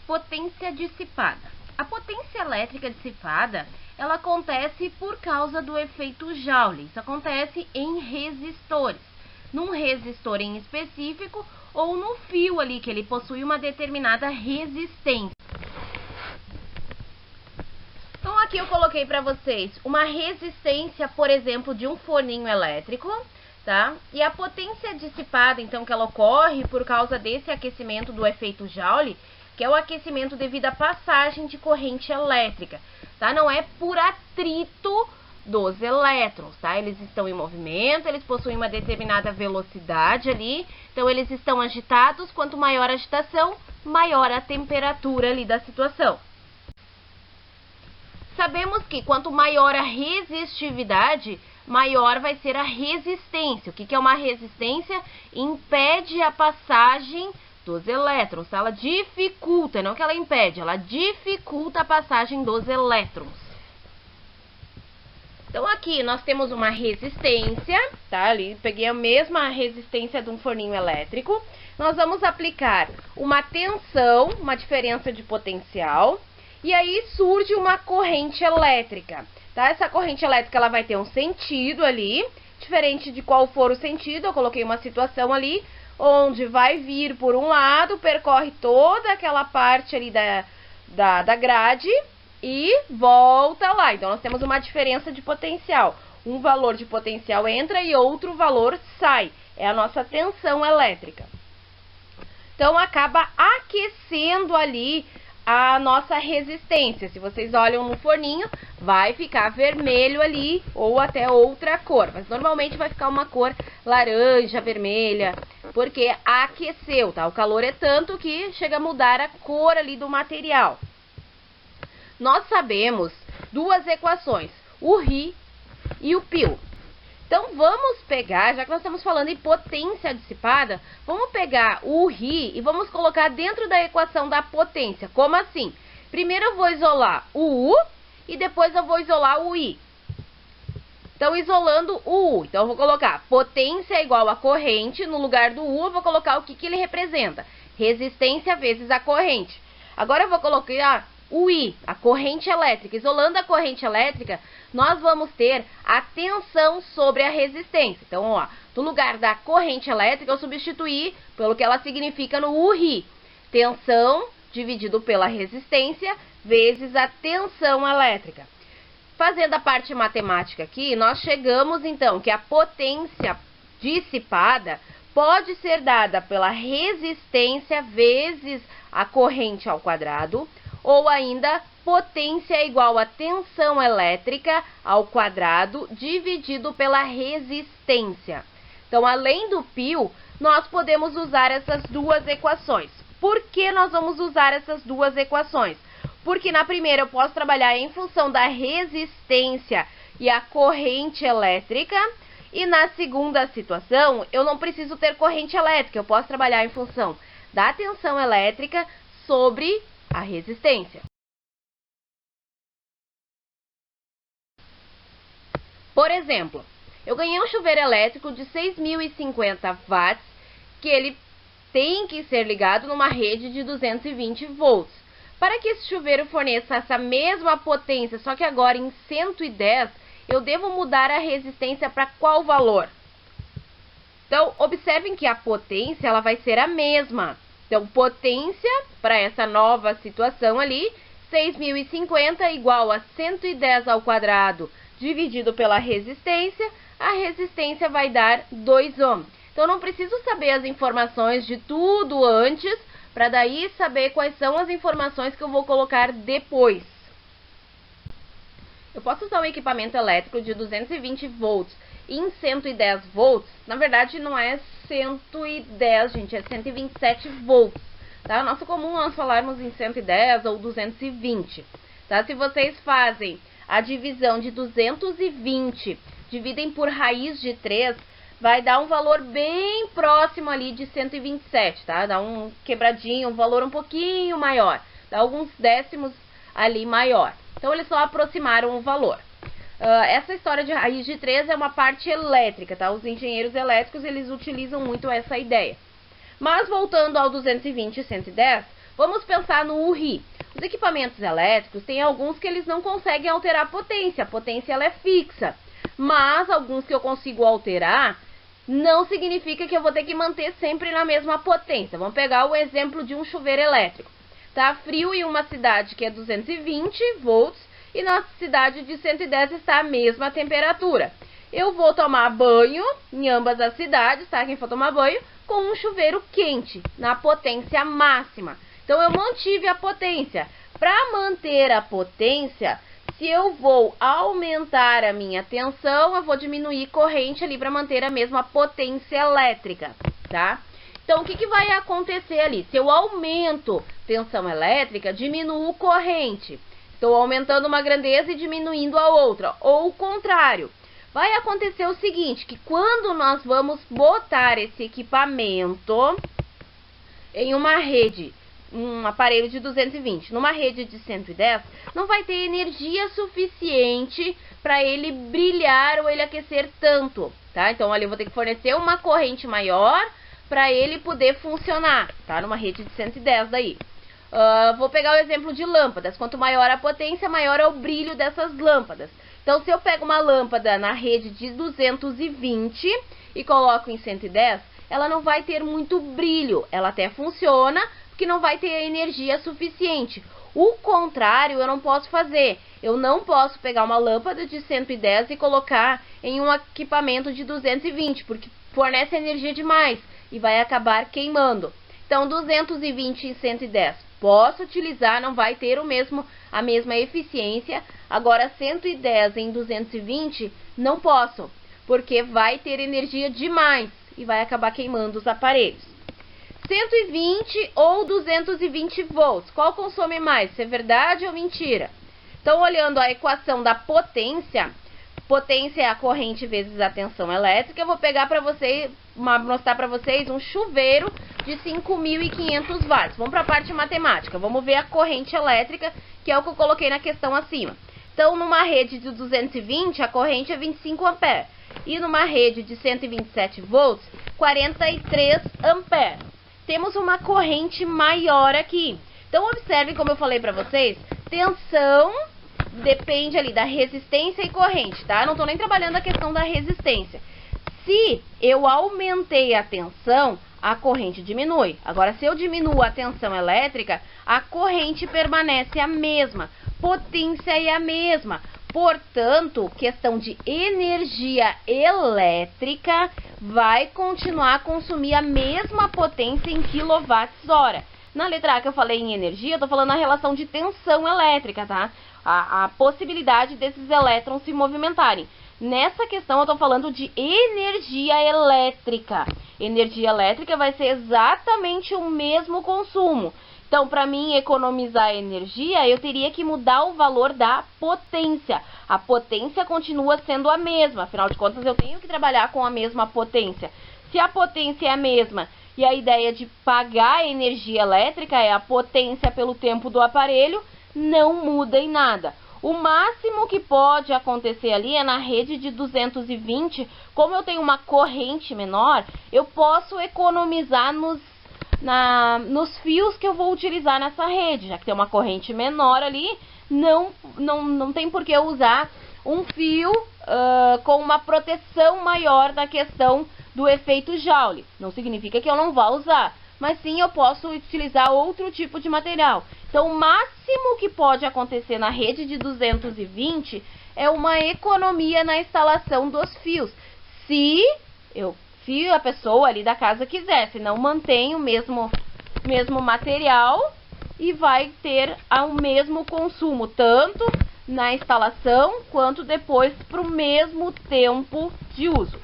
Potência dissipada. A potência elétrica dissipada, ela acontece por causa do efeito Joule. Isso acontece em resistores. Num resistor em específico ou no fio ali, que ele possui uma determinada resistência. Então, aqui eu coloquei para vocês uma resistência, por exemplo, de um forninho elétrico, tá? E a potência dissipada, então, que ela ocorre por causa desse aquecimento do efeito Joule, que é o aquecimento devido à passagem de corrente elétrica, tá? Não é por atrito dos elétrons, tá? Eles estão em movimento, eles possuem uma determinada velocidade ali, então eles estão agitados. Quanto maior a agitação, maior a temperatura ali da situação. Sabemos que quanto maior a resistividade, maior vai ser a resistência. O que é uma resistência? Impede a passagem dos elétrons, tá? Ela dificulta, não que ela impede, ela dificulta a passagem dos elétrons. Então, aqui nós temos uma resistência, tá? Ali, peguei a mesma resistência de um forninho elétrico. Nós vamos aplicar uma tensão, uma diferença de potencial, e aí surge uma corrente elétrica, tá? Essa corrente elétrica, ela vai ter um sentido ali, diferente de qual for o sentido. Eu coloquei uma situação ali, onde vai vir por um lado, percorre toda aquela parte ali da grade e volta lá. Então, nós temos uma diferença de potencial. Um valor de potencial entra e outro valor sai. É a nossa tensão elétrica. Então, acaba aquecendo ali a nossa resistência. Se vocês olham no forninho, vai ficar vermelho ali ou até outra cor, mas normalmente vai ficar uma cor laranja, vermelha, porque aqueceu, tá? O calor é tanto que chega a mudar a cor ali do material. Nós sabemos duas equações, o Rho e o π. Então, vamos pegar, já que nós estamos falando em potência dissipada, vamos pegar o Rho e vamos colocar dentro da equação da potência. Como assim? Primeiro eu vou isolar o U e depois eu vou isolar o I. Então, isolando o U. Então, eu vou colocar potência igual a corrente. No lugar do U, eu vou colocar o que ele representa. Resistência vezes a corrente. Agora, eu vou colocar o I, a corrente elétrica. Isolando a corrente elétrica, nós vamos ter a tensão sobre a resistência. Então, ó, no lugar da corrente elétrica, eu substituí pelo que ela significa no URI. Tensão dividido pela resistência vezes a tensão elétrica. Fazendo a parte matemática aqui, nós chegamos, então, que a potência dissipada pode ser dada pela resistência vezes a corrente ao quadrado, ou ainda potência igual a tensão elétrica ao quadrado dividido pela resistência. Então, além do π, nós podemos usar essas duas equações. Por que nós vamos usar essas duas equações? Porque na primeira eu posso trabalhar em função da resistência e a corrente elétrica, e na segunda situação eu não preciso ter corrente elétrica, eu posso trabalhar em função da tensão elétrica sobre a resistência. Por exemplo, eu ganhei um chuveiro elétrico de 6.050 watts, que ele tem que ser ligado numa rede de 220 volts. Para que esse chuveiro forneça essa mesma potência, só que agora em 110, eu devo mudar a resistência para qual valor? Então, observem que a potência ela vai ser a mesma. Então, potência para essa nova situação ali, 6.050 igual a 110 ao quadrado dividido pela resistência, a resistência vai dar 2 ohms. Então, não preciso saber as informações de tudo antes, para daí saber quais são as informações que eu vou colocar depois. Eu posso usar um equipamento elétrico de 220 volts em 110 volts. Na verdade, não é 110, gente, é 127 volts. Tá? Nosso comum nós falarmos em 110 ou 220. Tá? Se vocês fazem a divisão de 220, dividem por raiz de 3, vai dar um valor bem próximo ali de 127, tá? Dá um quebradinho, um valor um pouquinho maior. Dá alguns décimos ali maior. Então, eles só aproximaram o valor. Essa história de raiz de 3 é uma parte elétrica, tá? Os engenheiros elétricos, eles utilizam muito essa ideia. Mas, voltando ao 220 e 110, Vamos pensar no URI. Os equipamentos elétricos, tem alguns que eles não conseguem alterar a potência ela é fixa. Mas alguns que eu consigo alterar, não significa que eu vou ter que manter sempre na mesma potência. Vamos pegar o exemplo de um chuveiro elétrico. Tá frio em uma cidade que é 220 volts e na cidade de 110 está a mesma temperatura. Eu vou tomar banho em ambas as cidades, tá? Quem for tomar banho, com um chuveiro quente, na potência máxima. Então, eu mantive a potência. Para manter a potência, se eu vou aumentar a minha tensão, eu vou diminuir corrente ali para manter a mesma potência elétrica, tá? Então, o que vai acontecer ali? Se eu aumento tensão elétrica, diminuo corrente. Estou aumentando uma grandeza e diminuindo a outra. Ou o contrário. Vai acontecer o seguinte, que quando nós vamos botar esse equipamento em uma rede, um aparelho de 220, numa rede de 110, não vai ter energia suficiente para ele brilhar ou ele aquecer tanto, tá? Então, ali eu vou ter que fornecer uma corrente maior para ele poder funcionar, tá? Numa rede de 110 daí. Vou pegar o exemplo de lâmpadas. Quanto maior a potência, maior é o brilho dessas lâmpadas. Então, se eu pego uma lâmpada na rede de 220 e coloco em 110, ela não vai ter muito brilho. Ela até funciona, porque não vai ter energia suficiente. O contrário, eu não posso fazer. Eu não posso pegar uma lâmpada de 110 e colocar em um equipamento de 220, porque fornece energia demais e vai acabar queimando. Então, 220 em 110, posso utilizar, não vai ter a mesma eficiência. Agora, 110 em 220, não posso, porque vai ter energia demais e vai acabar queimando os aparelhos. 120 ou 220 volts, qual consome mais? Se é verdade ou mentira? Então, olhando a equação da potência, potência é a corrente vezes a tensão elétrica, eu vou pegar para vocês, mostrar para vocês um chuveiro de 5.500 watts. Vamos para a parte matemática, vamos ver a corrente elétrica, que é o que eu coloquei na questão acima. Então, numa rede de 220, a corrente é 25 amperes. E numa rede de 127 volts, 43 amperes. Temos uma corrente maior aqui. Então, observem como eu falei para vocês, tensão depende ali da resistência e corrente, tá? Não estou nem trabalhando a questão da resistência. Se eu aumentei a tensão, a corrente diminui. Agora, se eu diminuo a tensão elétrica, a corrente permanece a mesma. Potência é a mesma. Portanto, questão de energia elétrica vai continuar a consumir a mesma potência em kWh. Na letra A que eu falei em energia, eu estou falando na relação de tensão elétrica, tá? A possibilidade desses elétrons se movimentarem. Nessa questão eu estou falando de energia elétrica. Energia elétrica vai ser exatamente o mesmo consumo. Então, para mim economizar energia, eu teria que mudar o valor da potência. A potência continua sendo a mesma, afinal de contas eu tenho que trabalhar com a mesma potência. Se a potência é a mesma e a ideia de pagar a energia elétrica é a potência pelo tempo do aparelho, não muda em nada. O máximo que pode acontecer ali é na rede de 220, como eu tenho uma corrente menor, eu posso economizar nos fios que eu vou utilizar nessa rede, já que tem uma corrente menor ali, não tem por que eu usar um fio com uma proteção maior da questão do efeito Joule. Não significa que eu não vá usar, mas sim eu posso utilizar outro tipo de material. Então, o máximo que pode acontecer na rede de 220 é uma economia na instalação dos fios. Se a pessoa ali da casa quiser, se não mantém o mesmo material e vai ter o mesmo consumo, tanto na instalação quanto depois para o mesmo tempo de uso.